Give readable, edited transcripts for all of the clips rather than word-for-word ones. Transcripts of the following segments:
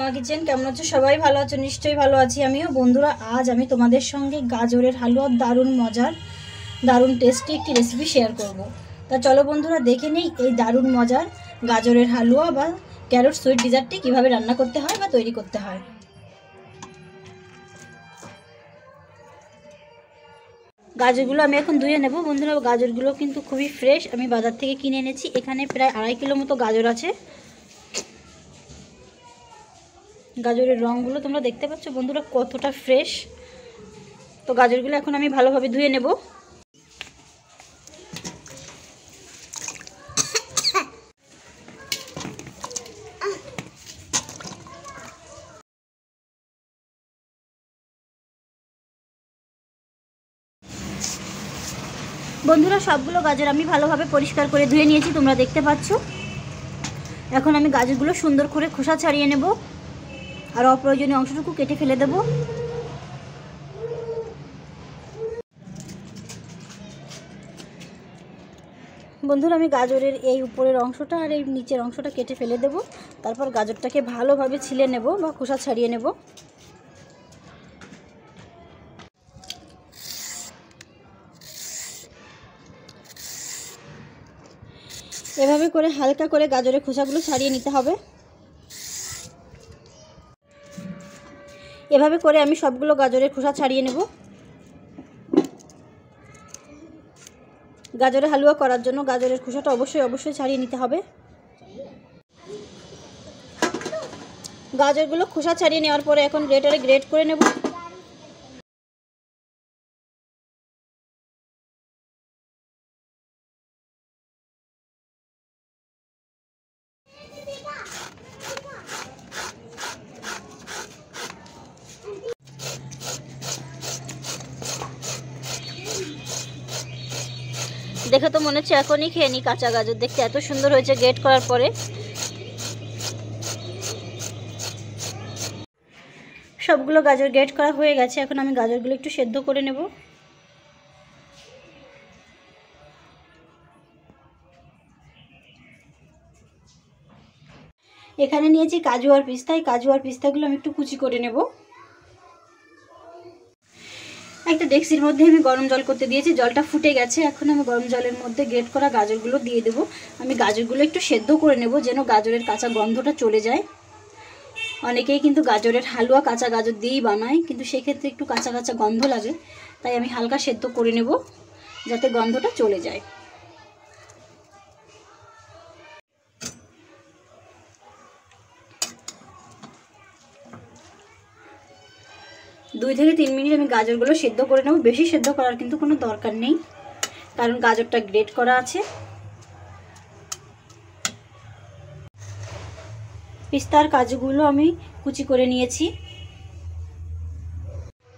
মামা কিচেন। কেমন আছো সবাই? ভালো আছো? নিশ্চয়ই ভালো আছি আমিও। বন্ধুরা, আজ আমি তোমাদের সঙ্গে গাজরের হালুয়ার দারুণ মজার দারুণ টেস্টি একটি রেসিপি শেয়ার করব। তা চলো বন্ধুরা, দেখে নেই এই দারুণ মজার গাজরের হালুয়া বা ক্যারট সুইট ডিজার্টটি কীভাবে রান্না করতে হয় বা তৈরি করতে হয়। গাজরগুলো আমি এখন ধুয়ে নেব। বন্ধুরা, গাজরগুলো কিন্তু খুবই ফ্রেশ, আমি বাজার থেকে কিনে এনেছি। এখানে প্রায় 2.5 কিলো মতো গাজর আছে। গাজরের রঙগুলো তোমরা দেখতে পাচ্ছ বন্ধুরা, কতটা ফ্রেশ। তো গাজরগুলো এখন আমি ভালোভাবে ধুয়ে নেব। বন্ধুরা, সবগুলো গাজর আমি ভালোভাবে পরিষ্কার করে ধুয়ে নিয়েছি, তোমরা দেখতে পাচ্ছ। এখন আমি গাজরগুলো সুন্দর করে খোসা ছাড়িয়ে নেব আর অপ্রয়োজনীয় অংশটুকু কেটে ফেলে দেব। বন্ধুরা, আমি গাজরের এই উপরের অংশটা আর এই নিচের অংশটা কেটে ফেলে দেব। তারপর গাজরটাকে ভালোভাবে ছিলে নেব বা খোসা ছাড়িয়ে নেব। এভাবে করে হালকা করে গাজরের খোসাগুলো ছাড়িয়ে নিতে হবে। এভাবে করে আমি সবগুলো গাজরের খোসা ছাড়িয়ে নেব। গাজরের হালুয়া করার জন্য গাজরের খোসাটা অবশ্যই ছাড়িয়ে নিতে হবে। গাজরগুলো খোসা ছাড়িয়ে নেওয়ার পরে এখন গ্রেটারে গ্রেট করে নেব। দেখে তো মনে হচ্ছে এখনই খেয়ে নিই কাঁচা গাজর, দেখতে এত সুন্দর হয়েছে গ্রেট করার পরে। সবগুলো গাজর গ্রেট করা হয়ে গেছে। এখন আমি গাজরগুলো একটু সেদ্ধ করে নেব। এখানে নিয়েছি কাজু আর পিস্তা। এই কাজু আর পিস্তাগুলো আমি একটু কুচি করে নেব। একটা ডেক্সির মধ্যে আমি গরম জল করতে দিয়েছি, জলটা ফুটে গেছে। এখন আমি গরম জলের মধ্যে গ্রেট করা গাজরগুলো দিয়ে দেব। আমি গাজরগুলো একটু সেদ্ধ করে নেব যেন গাজরের কাঁচা গন্ধটা চলে যায়। অনেকেই কিন্তু গাজরের হালুয়া কাঁচা গাজর দিয়েই বানায়, কিন্তু সেক্ষেত্রে একটু কাঁচা কাঁচা গন্ধ লাগে। তাই আমি হালকা সেদ্ধ করে নেব যাতে গন্ধটা চলে যায়। 2 থেকে 3 মিনিট আমি গাজরগুলো সেদ্ধ করে নেব। বেশি সেদ্ধ করার কিন্তু কোনো দরকার নেই, কারণ গাজরটা গ্রেট করা আছে। পিস্তার কাজুগুলো আমি কুচি করে নিয়েছি।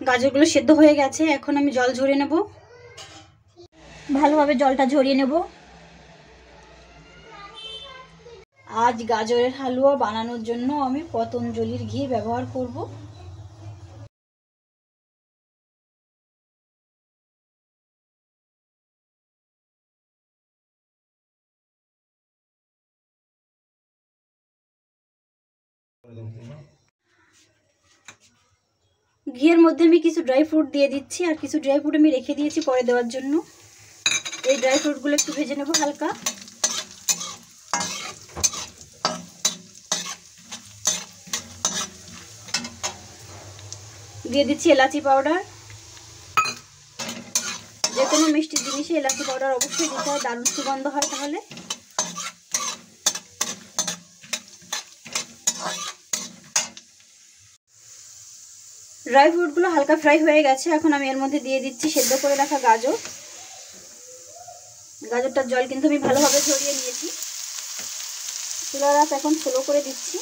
গাজরগুলো সেদ্ধ হয়ে গেছে। এখন আমি জল ঝরিয়ে নেব। ভালোভাবে জলটা ঝরিয়ে নেব। আজ গাজরের হালুয়া বানানোর জন্য আমি পতঞ্জলির ঘি ব্যবহার করব। ঘিয়ের মধ্যে আমি কিছু ড্রাই ফ্রুট দিয়ে দিচ্ছি, আর কিছু ড্রাই ফ্রুট আমি রেখে দিয়েছি পরে দেওয়ার জন্য। এই ড্রাই ফ্রুটগুলো একটু ভেজে নেব হালকা। দিয়ে দিচ্ছি এলাচি পাউডার। যে কোনো মিষ্টি জিনিসে এলাচি পাউডার অবশ্যই দিতে হয়, দারুণ সুগন্ধ হয় তাহলে। ড্রাই ফ্রুটগুলো হালকা ফ্রাই হয়ে গেছে। এখন আমি এর মধ্যে দিয়ে দিচ্ছি সেদ্ধ করে রাখা গাজর। গাজরটার জল কিন্তু আমি ভালোভাবে ঝরিয়ে নিয়েছি। চুলার আঁচ এখন স্লো করে দিচ্ছি।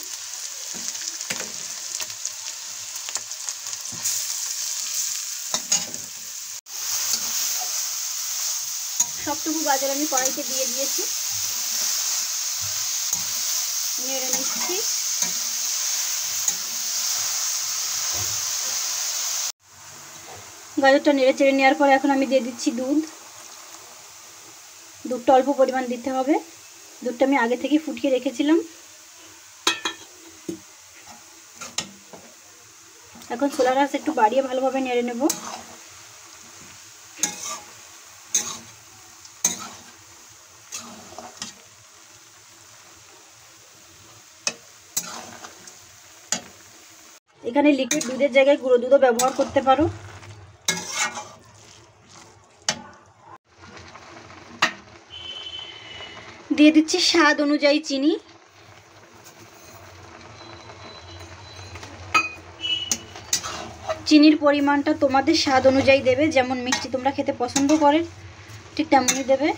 সবটুকু গাজর আমি কড়াইতে দিয়ে দিয়েছি, নেড়ে নিচ্ছি। গাজরটা নেড়ে চেড়ে নেওয়ার পরে এখন আমি দিয়ে দিচ্ছি দুধটা অল্প পরিমাণ দিতে হবে। দুধটা আমি আগে থেকে ফুটিয়ে রেখেছিলাম। এখন সোলা রাইস একটু বাড়িয়ে ভালোভাবে নেড়ে নেব। এখানে লিকুইড দুধের জায়গায় গুঁড়ো দুধও ব্যবহার করতে পারো। দিয়ে দিচ্ছি স্বাদ অনুযায়ী চিনি। চিনির পরিমাণটা তোমাদের স্বাদ অনুযায়ী দেবে, যেমন মিষ্টি তোমরা খেতে পছন্দ করে ঠিক তেমনই দেবে।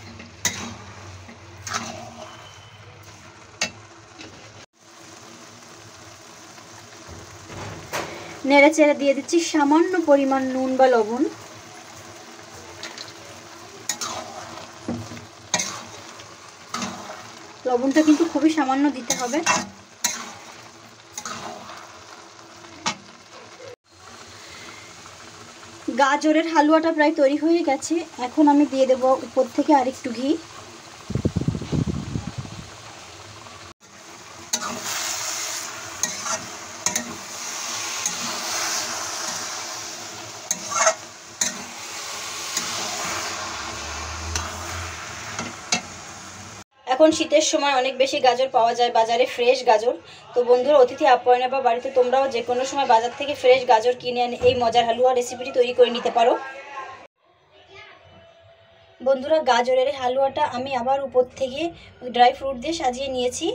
নেড়ে চেড়ে দিয়ে দিচ্ছি সামান্য পরিমাণ নুন বা লবণ। লবণটা কিন্তু খুবই সামান্য দিতে হবে। গাজরের হালুয়াটা প্রায় তৈরি হয়ে গেছে। এখন আমি দিয়ে দেব উপর থেকে আরেকটু ঘি। এখন শীতের সময় অনেক বেশি গাজর পাওয়া যায় বাজারে, ফ্রেশ গাজর। তো বন্ধুরা, অতিথি আপ্যায়নে বা বাড়িতে তোমরাও যে কোনো সময় বাজার থেকে ফ্রেশ গাজর কিনে এনে এই মজার হালুয়া রেসিপিটি তৈরি করে নিতে পারো। বন্ধুরা, গাজরের হালুয়াটা আমি আবার উপর থেকে ড্রাই ফ্রুট দিয়ে সাজিয়ে নিয়েছি।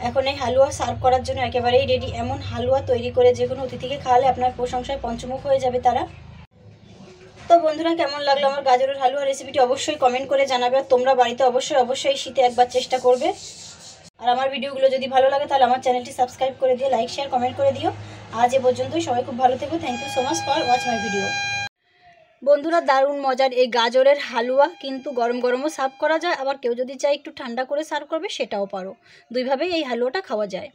এখন এই হালুয়া সার্ভ করার জন্য একেবারেই রেডি। এমন হালুয়া তৈরি করে যে কোনো অতিথিকে খাওয়ালে আপনার প্রশংসায় পঞ্চমুখ হয়ে যাবে তারা। তো বন্ধুরা, কেমন লাগলো আমার গাজরের হালুয়া রেসিপিটি অবশ্যই কমেন্ট করে জানাবে। আর তোমরা বাড়িতে অবশ্যই শীতে একবার চেষ্টা করবে। আর আমার ভিডিওগুলো যদি ভালো লাগে তাহলে আমার চ্যানেলটি সাবস্ক্রাইব করে দিও, লাইক শেয়ার কমেন্ট করে দিও। আজ এ পর্যন্তই, সবাই খুব ভালো থেকো। Thank you so much for watch my video. বন্ধুরা, দারুণ মজার এই গাজরের হালুয়া কিন্তু গরম গরমও সার্ভ করা যায়, আবার কেউ যদি চায় একটু ঠান্ডা করে সার্ভ করবে সেটাও পারো। দুইভাবেই এই হালুয়াটা খাওয়া যায়।